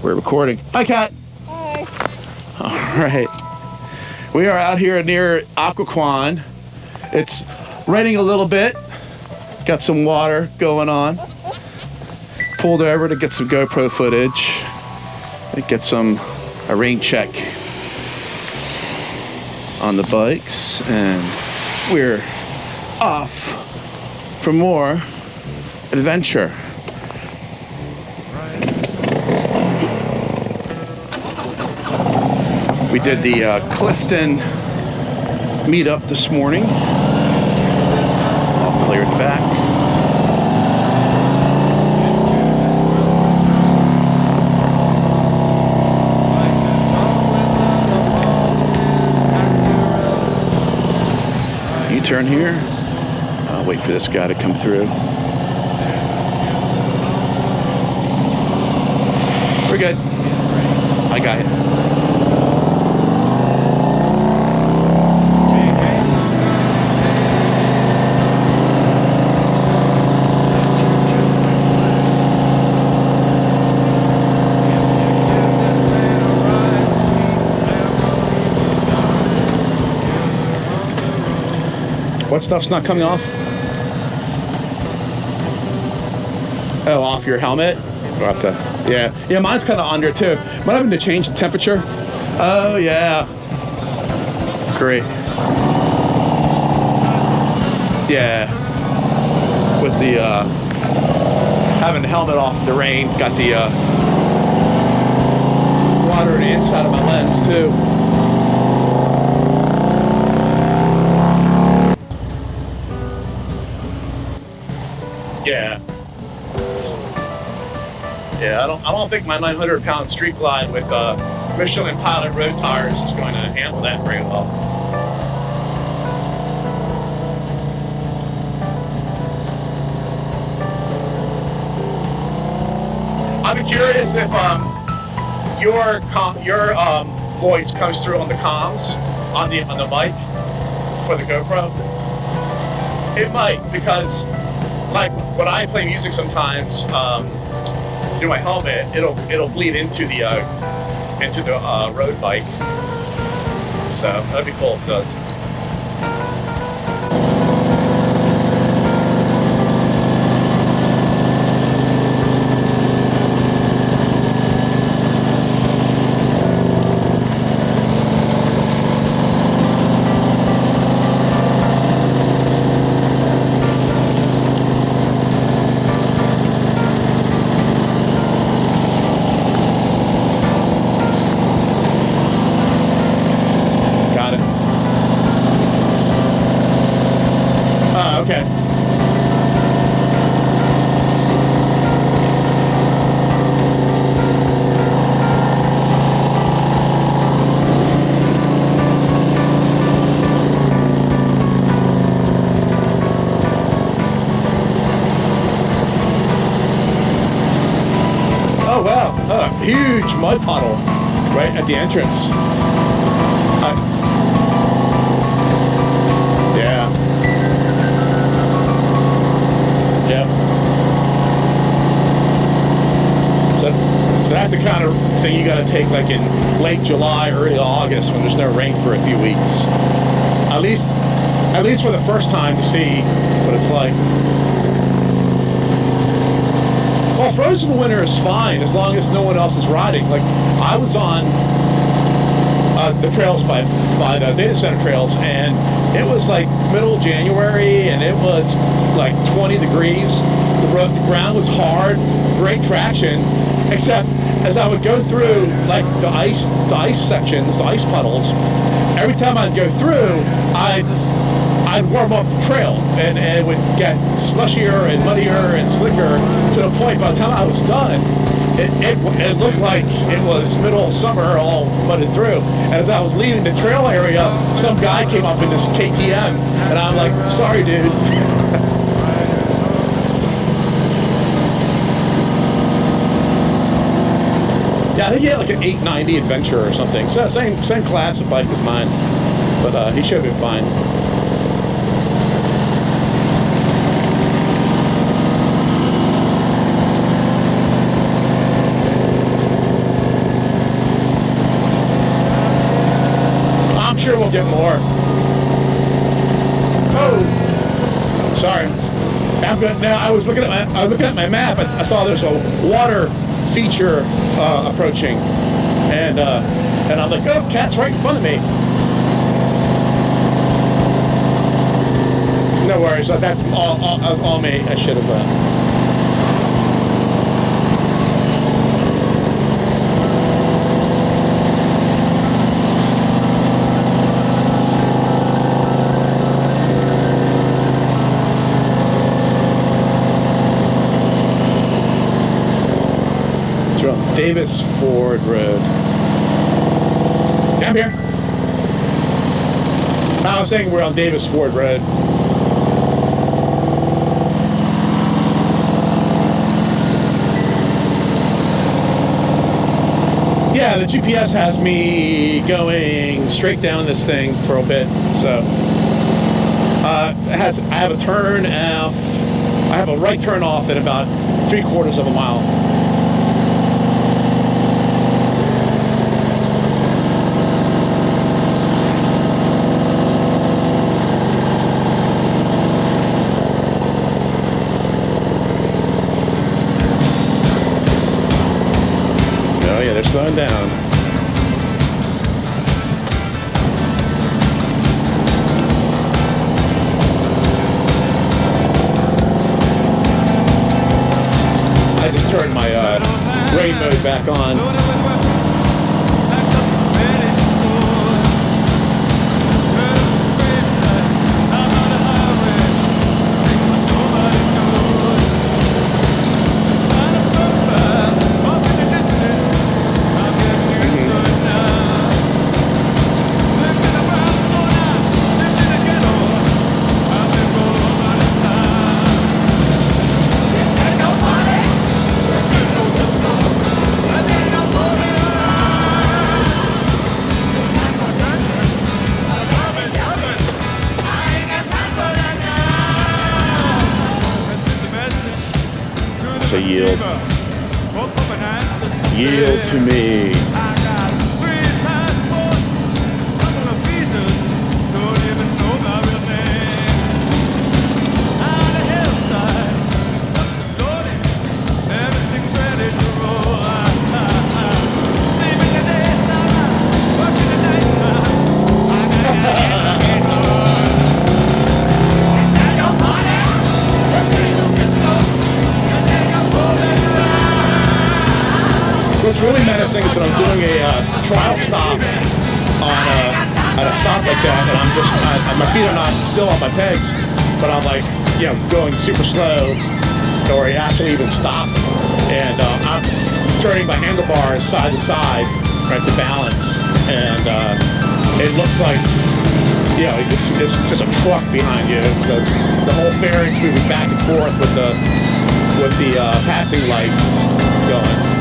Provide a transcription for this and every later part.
We're recording. Hi, Kat. Hi. All right. We are out here near Occoquan. It's raining a little bit. Got some water going on. Pulled over to get some GoPro footage. And get a rain check on the bikes. And we're off for more adventure. We did the Clifton meetup this morning. All cleared back. U-turn here. I'll wait for this guy to come through. We're good. I got it. What stuff's not coming off? Oh, off your helmet? We'll have to, yeah, mine's kind of under too. Might have to change the temperature. Oh yeah, great. Yeah, with the having the helmet off in the rain, got the water on the inside of my lens too. Yeah, I don't think my 900-pound Street Glide with Michelin Pilot road tires is going to handle that very well. I'd be curious if your voice comes through on the comms on the mic for the GoPro. It might, because like when I play music sometimes through my helmet, it'll bleed into the road bike. So that'd be cool if it does. Okay. Oh wow, a huge mud puddle right at the entrance. Yeah. Yep. So that's the kind of thing you got to take like in late July, early August when there's no rain for a few weeks. At least for the first time to see what it's like. Well, frozen winter is fine as long as no one else is riding. Like I was on the trails by the data center trails, and it was like middle January, and it was like 20 degrees. The ground was hard, great traction, except as I would go through like the ice sections, the ice puddles, every time I'd go through, I'd warm up the trail, and it would get slushier and muddier and slicker to the point by the time I was done, it looked like it was middle of summer all mudded through. And as I was leaving the trail area, some guy came up in this KTM, and I'm like, sorry, dude. Yeah, I think he had like an 890 Adventure or something. So same class of bike as mine, but he should have been fine. sure we'll get more. Oh, sorry. I'm good now. I was looking at my map. I saw there's a water feature approaching, and I'm like, oh, cat's right in front of me. No worries. That's all me. I should have. Davis Ford Road. Yeah, I'm here. I was saying we're on Davis Ford Road. Yeah, the GPS has me going straight down this thing for a bit. So I have a turn off. I have a right turn off at about 3/4 of a mile. Slowing down. I just turned my rain mode back on. Yield. Yield to me. What's really menacing is that I'm doing a trial stop at a stop like that, and I'm just my feet are not still on my pegs, but I'm like, you know, going super slow, or I actually even stopped, and I'm turning my handlebars side to side, right, to balance, and it looks like, you know, there's a truck behind you. So the whole fairing's moving back and forth with the passing lights going.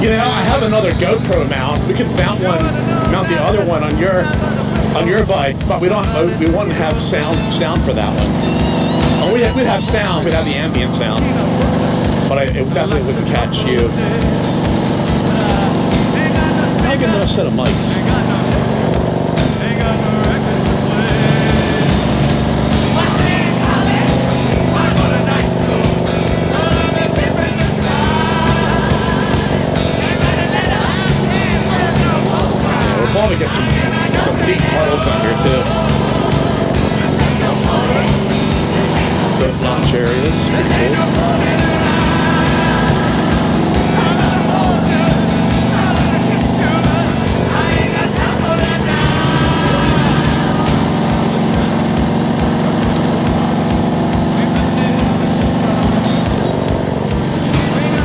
You know, I have another GoPro mount. We could mount the other one on your bike, but we wouldn't have sound for that one. Oh, we'd have sound. We'd have the ambient sound, but it definitely wouldn't catch you. I'll get another set of mics. Probably get some deep puddles on here too. Good launch areas, pretty cool.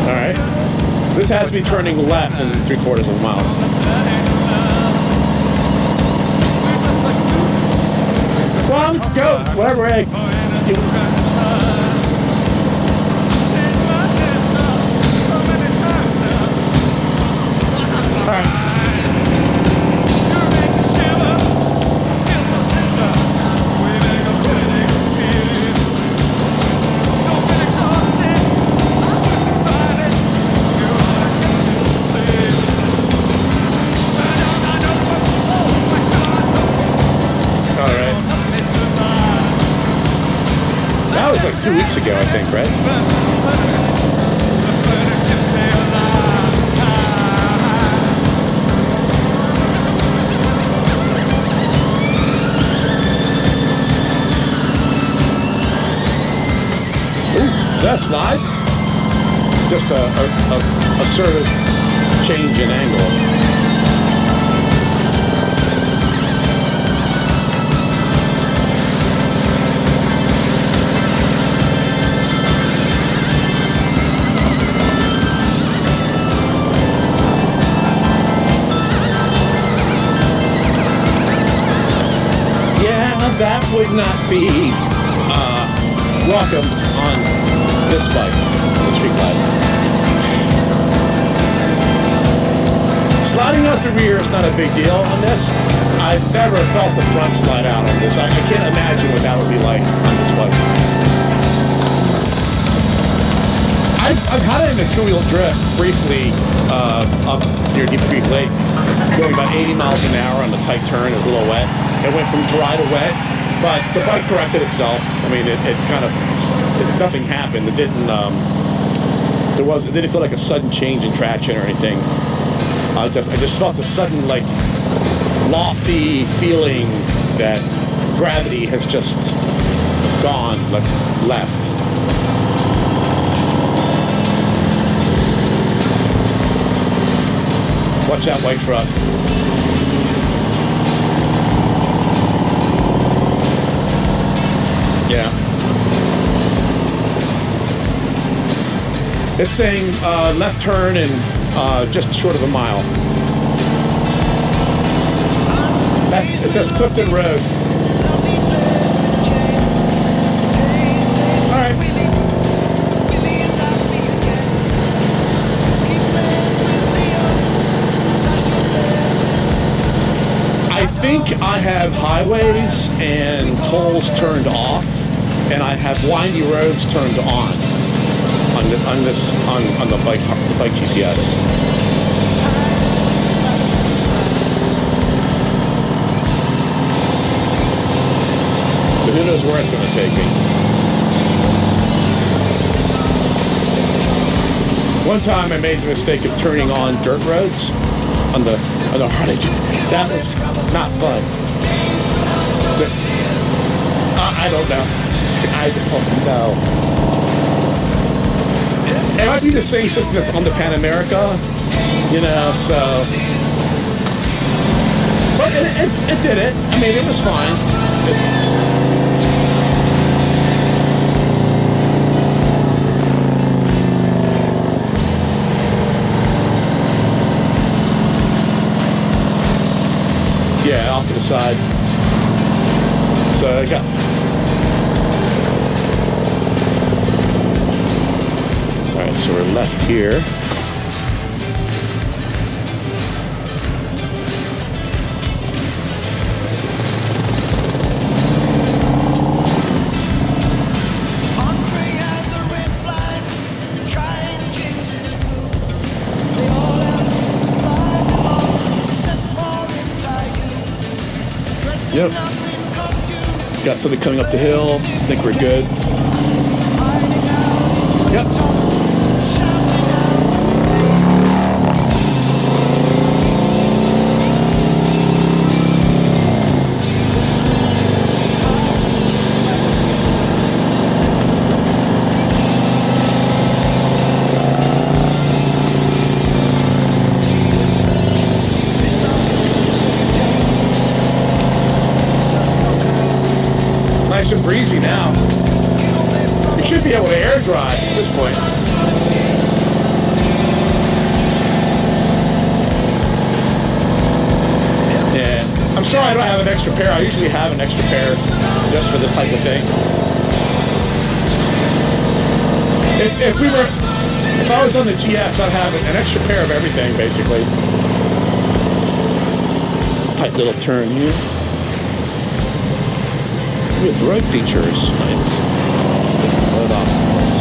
All right, this has me turning left in 3/4 of a mile. Go, whatever, egg. was like 2 weeks ago, I think, right? Ooh, is that a slide? Just a assertive change in angle. That would not be welcome on this bike, on the street bike. Sliding out the rear is not a big deal on this. I've never felt the front slide out on this. I can't imagine what that would be like on this bike. I've had it in a two-wheel drift briefly up near Deep Creek Lake, going about 80 miles an hour on the tight turn. It was a little wet. It went from dry to wet, but the bike corrected itself. I mean, it kind of, nothing happened. It didn't, it didn't feel like a sudden change in traction or anything. I just felt the sudden, like, lofty feeling that gravity has just gone, like, left. Watch that white truck. Yeah. It's saying left turn in just short of a mile. It says Clifton Road. All right. I think I have highways and tolls turned off, and I have windy roads turned on the bike GPS. So who knows where it's going to take me? One time I made the mistake of turning on dirt roads on the Harley. That was not fun. But, I don't know. I don't know. It might be the same system that's on the Pan America, you know, so. But it did it. I mean, it was fine. Yeah, off to the side. So I got. Alright, so we're left here. Yep. Got something coming up the hill. I think we're good. Yep. Nice and breezy now. You should be able to air dry at this point. Yeah. I'm sorry I don't have an extra pair. I usually have an extra pair just for this type of thing. If I was on the GS, I'd have an extra pair of everything, basically. Tight little turn here. With road features, nice. Road obstacles.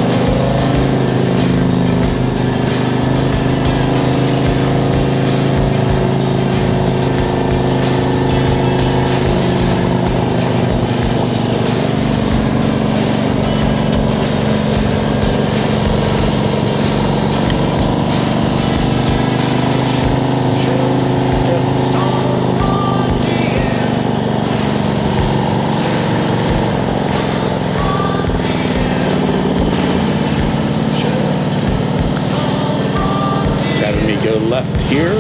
here.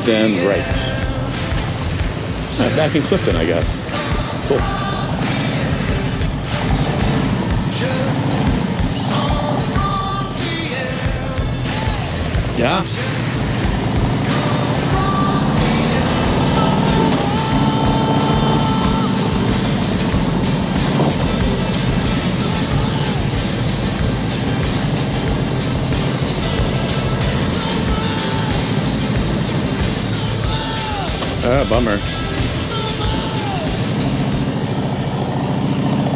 Then right. Back in Clifton, I guess. Cool. Yeah. Bummer.